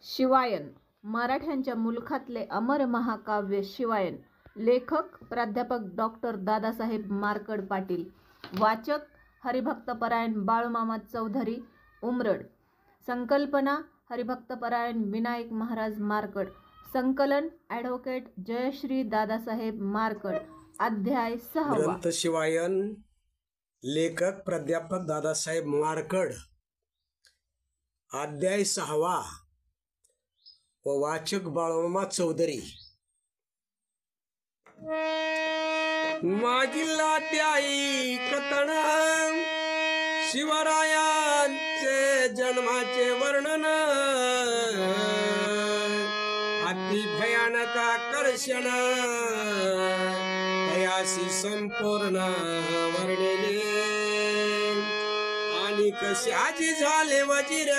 शिवायन मराठ्यांच्या मुलखातले अमर महाकाव्य शिवायन. लेखक प्राध्यापक डॉक्टर दादासाहेब मार्कड पाटील. वाचक हरिभक्तपरायण बाळूमामा चौधरी उमरड. संकल्पना हरिभक्तपरायण विनायक महाराज मार्कड. संकलन ॲडव्होकेट जयश्री दादासाहेब मार्कड. अध्याय 6. ग्रंथ शिवायन. लेखक प्राध्यापक दादासाहेब मार्कड. अध्याय 6 व वाचक बाळूमामा चौधरी. मागील अध्यायी कथन शिवरायांचे जन्माचे वर्णन. अति भयानक आकर्षण तयासी संपूर्ण वर्णिले. आणि कशाची झाले वजीर